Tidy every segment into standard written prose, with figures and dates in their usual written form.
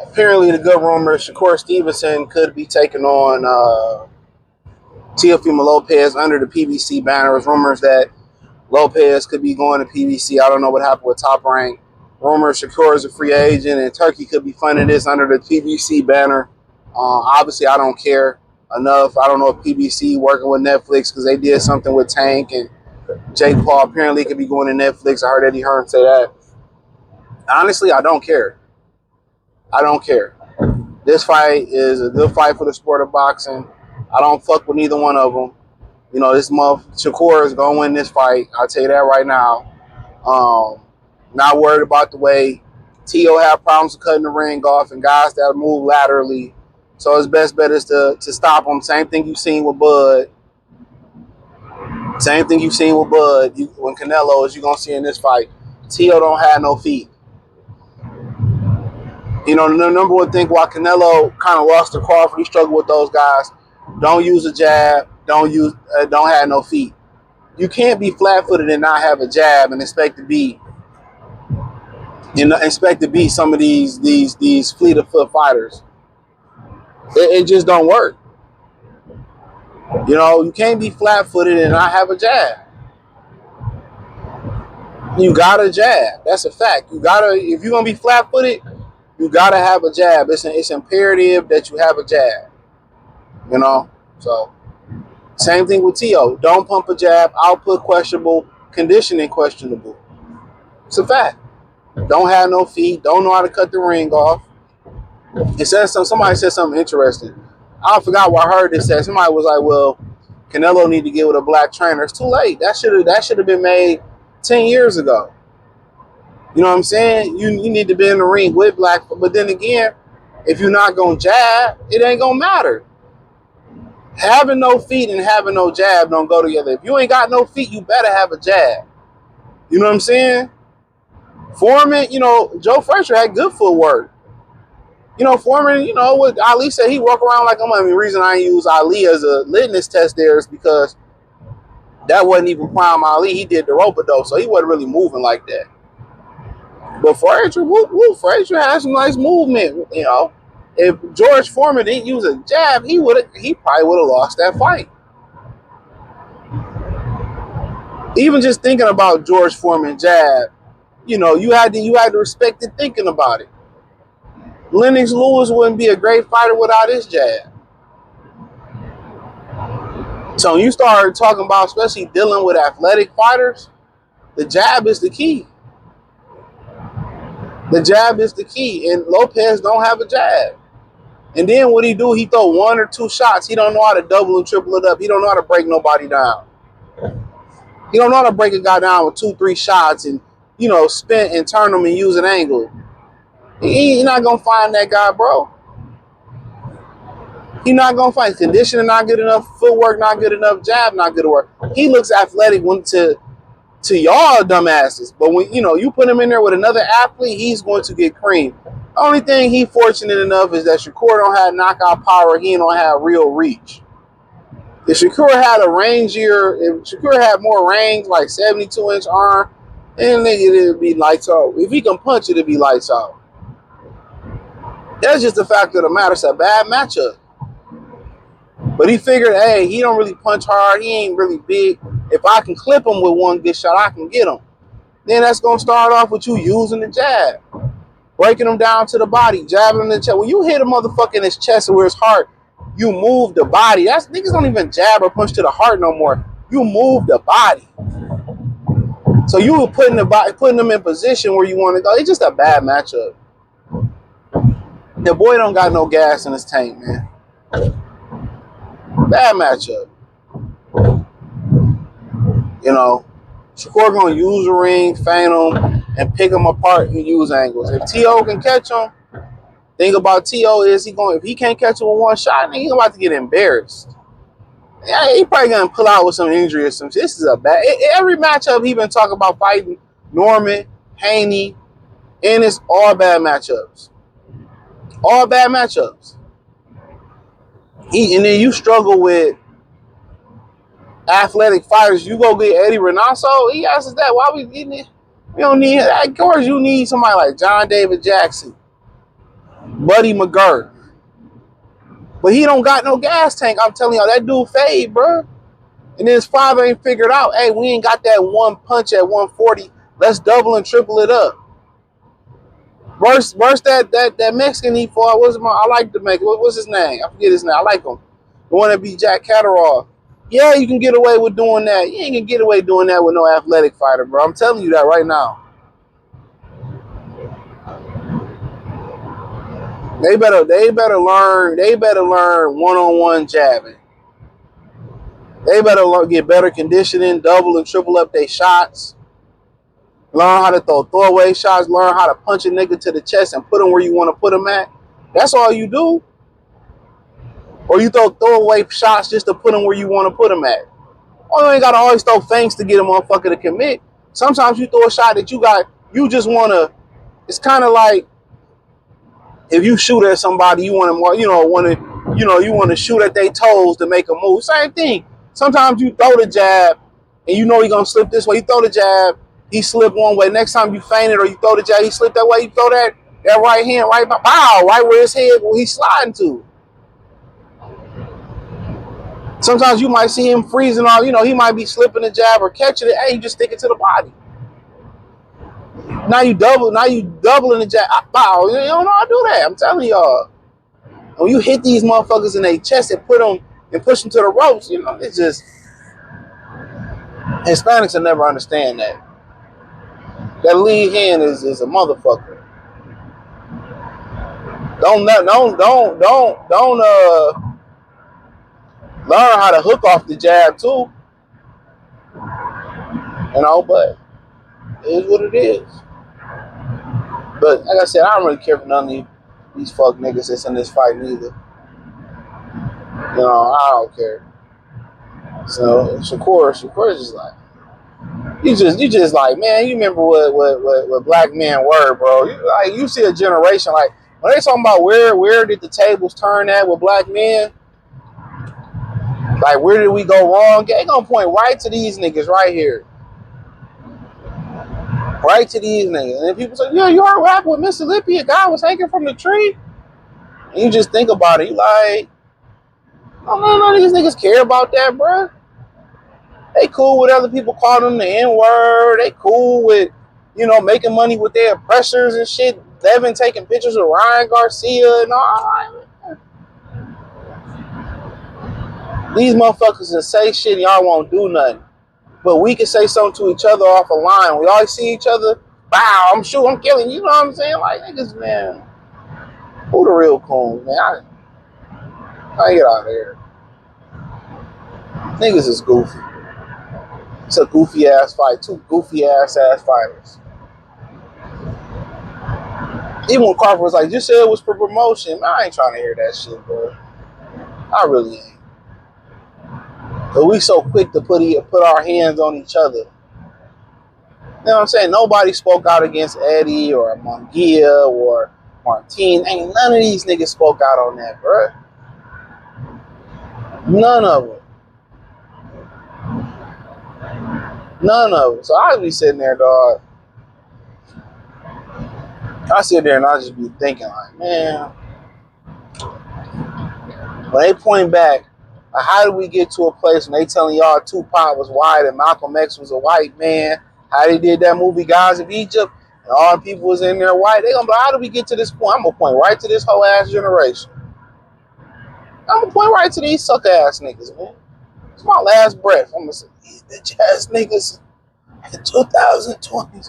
Apparently, the good rumor Shakur Stevenson could be taking on Teofemale Lopez under the PBC banner. There's rumors that Lopez could be going to PBC. I don't know what happened with Top Rank. Rumors Shakur is a free agent and Turki could be funding this under the PBC banner. Obviously, I don't care enough. I don't know if PBC working with Netflix because they did something with Tank and Jake Paul apparently could be going to Netflix. I heard Eddie Hearn say that. Honestly, I don't care. I don't care. This fight is a good fight for the sport of boxing. I don't fuck with neither one of them. You know, this month, Shakur is going to win this fight. I'll tell you that right now. Not worried about the way T.O. have problems with cutting the ring off and guys that move laterally. So his best bet is to stop him. Same thing you've seen with Bud. Same thing you've seen with Bud. When Canelo is, you're going to see in this fight. T.O. don't have no feet. You know, the number one thing why Canelo kind of lost to Crawford, he struggled with those guys. Don't use a jab. Don't have no feet. You can't be flat-footed and not have a jab and expect to be some of these fleet of foot fighters. It just don't work. You know, you can't be flat-footed and not have a jab. You gotta jab. That's a fact. If you're gonna be flat-footed, you gotta have a jab. It's imperative that you have a jab. You know, so same thing with T.O. Don't pump a jab. Output questionable. Conditioning questionable. It's a fact. Don't have no feet. Don't know how to cut the ring off. It says somebody said something interesting. I forgot what I heard this said. Somebody was like, "Well, Canelo need to get with a black trainer." It's too late. That should have been made 10 years ago. You know what I'm saying? You need to be in the ring with black. But then again, if you're not gonna jab, it ain't gonna matter. Having no feet and having no jab don't go together. If you ain't got no feet, you better have a jab. You know what I'm saying? Foreman, you know, Joe Frazier had good footwork. You know, Foreman, you know, what Ali said, he walk around like him. I mean, the reason I use Ali as a litmus test there is because that wasn't even prime Ali. He did the rope-a-dope, so he wasn't really moving like that. But Frazier, Frazier has some nice movement, you know. If George Foreman didn't use a jab, he probably would have lost that fight. Even just thinking about George Foreman jab, you know, you had to respect it thinking about it. Lennox Lewis wouldn't be a great fighter without his jab. So when you start talking about especially dealing with athletic fighters, the jab is the key. The jab is the key, and Lopez don't have a jab. And then what he do, he throw one or two shots. He don't know how to double and triple it up. He don't know how to break nobody down. He don't know how to break a guy down with 2-3 shots and, you know, spin and turn them and use an angle. He's not going to find that guy, bro. He's not going to find conditioning not good enough, footwork not good enough, jab not good enough. He looks athletic to y'all dumbasses. But when, you know, you put him in there with another athlete, he's going to get creamed. The only thing he fortunate enough is that Shakur don't have knockout power. He don't have real reach. If Shakur had if Shakur had more range, like 72-inch arm, then nigga, it'd be lights out. If he can punch it, it'd be lights out. That's just the fact of the matter. It's a bad matchup. But he figured, hey, he don't really punch hard. He ain't really big. If I can clip him with one good shot, I can get him. Then that's going to start off with you using the jab. Breaking him down to the body, jabbing him in the chest. When you hit a motherfucker in his chest or his heart, you move the body. Niggas don't even jab or punch to the heart no more. You move the body. So you were putting them in position where you want to go. It's just a bad matchup. The boy don't got no gas in his tank, man. Bad matchup. You know, Shakur gonna use the ring, feint him, and pick him apart and use angles. If T.O. can catch him, thing about T.O. is if he can't catch him with one shot, then he's about to get embarrassed. Yeah, he probably gonna pull out with some injury or some shit. This is a bad. Every matchup he been talking about fighting Norman, Haney, and it's all bad matchups. All bad matchups. And then you struggle with athletic fighters. You go get Eddie Renasso, he asks that. Why we getting it? We don't need that. Of course, you need somebody like John David Jackson, Buddy McGirt. But he don't got no gas tank. I'm telling y'all, that dude fade, bro. And then his father ain't figured out, hey, we ain't got that one punch at 140. Let's double and triple it up. Verse that Mexican he fought. I like the Mexican. What's his name? I forget his name. I like him. The one that beat Jack Catterall. Yeah, you can get away with doing that. You ain't gonna get away doing that with no athletic fighter, bro. I'm telling you that right now. They better learn one-on-one jabbing. They better get better conditioning, double and triple up their shots. Learn how to throw throwaway shots. Learn how to punch a nigga to the chest and put him where you want to put him at. That's all you do. Or you throw throwaway shots just to put him where you want to put him at. Oh, you ain't got to always throw feints to get a motherfucker to commit. Sometimes you throw a shot that you just want to, it's kind of like if you shoot at somebody, you want to shoot at their toes to make a move. Same thing. Sometimes you throw the jab and you know he's going to slip this way. You throw the jab, he slip one way. Next time you feint it or you throw the jab, he slip that way. You throw that right hand right where his head, where he's sliding to. Sometimes you might see him freezing off. He might be slipping the jab or catching it. Hey, you just stick it to the body. Now you doubling the jab. Bow. You don't know how to do that. I'm telling y'all. When you hit these motherfuckers in their chest and push them to the ropes, it's just Hispanics will never understand that. That lead hand is a motherfucker. Don't learn how to hook off the jab too. But it is what it is. But like I said, I don't really care for none of these fuck niggas that's in this fight neither. I don't care. So Shakur is just like, you just like, man, you remember what black men were, bro. You see a generation, like when they talking about where did the tables turn at with black men, like where did we go wrong? They gonna point right to these niggas right here. Right to these niggas. And then people say, yeah, you heard what happened with Mississippi? A guy was hanging from the tree. And you just think about it. You like, oh, none of these niggas care about that, bro. They cool with other people calling them the N-word. They cool with, making money with their oppressors and shit. Devin taking pictures of Ryan Garcia and all. These motherfuckers can say shit and y'all won't do nothing. But we can say something to each other off a line. We always see each other. Wow, I'm sure I'm killing you. You know what I'm saying? Like, niggas, man. Who the real coons, man? I get out of here. Niggas is goofy. It's a goofy ass fight. Two goofy ass fighters. Even when Carver was like, you said it was for promotion. Man, I ain't trying to hear that shit, bro. I really ain't. But we so quick to put our hands on each other. You know what I'm saying? Nobody spoke out against Eddie or Munguia or Martin. Ain't none of these niggas spoke out on that, bro. None of them. None of them. So I be sitting there, dog. I sit there and I just be thinking, like, man, when they point back, how did we get to a place when they telling y'all Tupac was white and Malcolm X was a white man? How they did that movie, Guys of Egypt, and all the people was in there white? They gonna be like, how did we get to this point? I'm gonna point right to this whole ass generation. I'm gonna point right to these sucker ass niggas, man. It's my last breath. I'm gonna say, these bitch ass niggas in 2020s.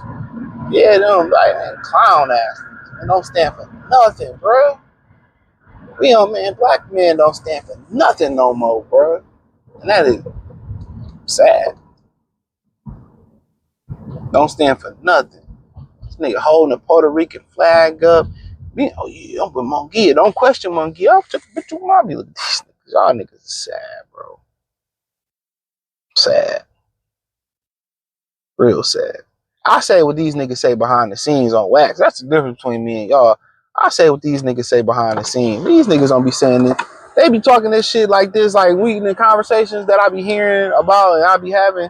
Yeah, them like clown ass niggas. They don't stand for nothing, bro. Black men don't stand for nothing no more, bro. And that is sad. Don't stand for nothing. This nigga holding a Puerto Rican flag up. Oh yeah, I'm with Munguia. Don't question Munguia. But you might be looking at these niggas. Y'all niggas is sad, bro. Sad. Real sad. I say what these niggas say behind the scenes on wax. That's the difference between me and y'all. I say what these niggas say behind the scenes. These niggas don't be saying this. They be talking this shit like this, like we in the conversations that I be hearing about and I be having.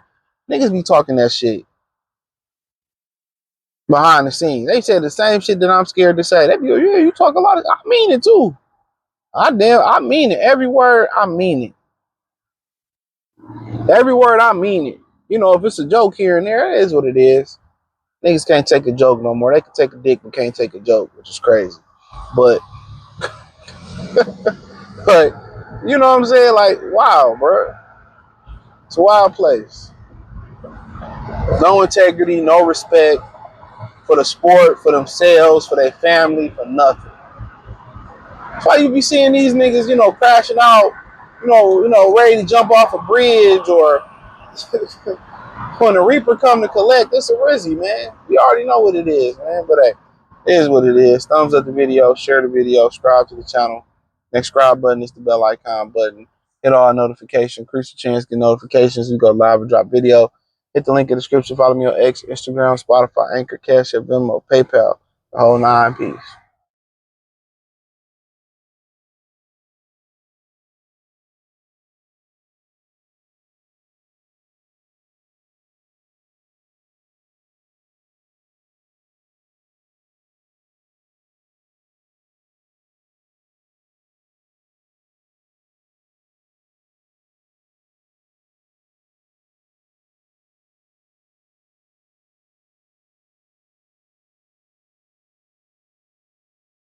Niggas be talking that shit behind the scenes. They say the same shit that I'm scared to say. They be, yeah, you talk a lot of. I mean it too. I mean it. Every word, I mean it. Every word, I mean it. You know, if it's a joke here and there, it is what it is. Niggas can't take a joke no more. They can take a dick but can't take a joke, which is crazy. But you know what I'm saying? Like, wow, bro. It's a wild place. No integrity, no respect for the sport, for themselves, for their family, for nothing. That's why you be seeing these niggas, you know, crashing out, ready to jump off a bridge or when the Reaper come to collect, it's a Rizzy, man. We already know what it is, man. But hey, it is what it is. Thumbs up the video, share the video, subscribe to the channel. Next subscribe button is the bell icon button. Hit all notifications, increase the chance to get notifications. We go live and drop video. Hit the link in the description. Follow me on X, Instagram, Spotify, Anchor, Cash App, Venmo, PayPal, the whole 9 piece.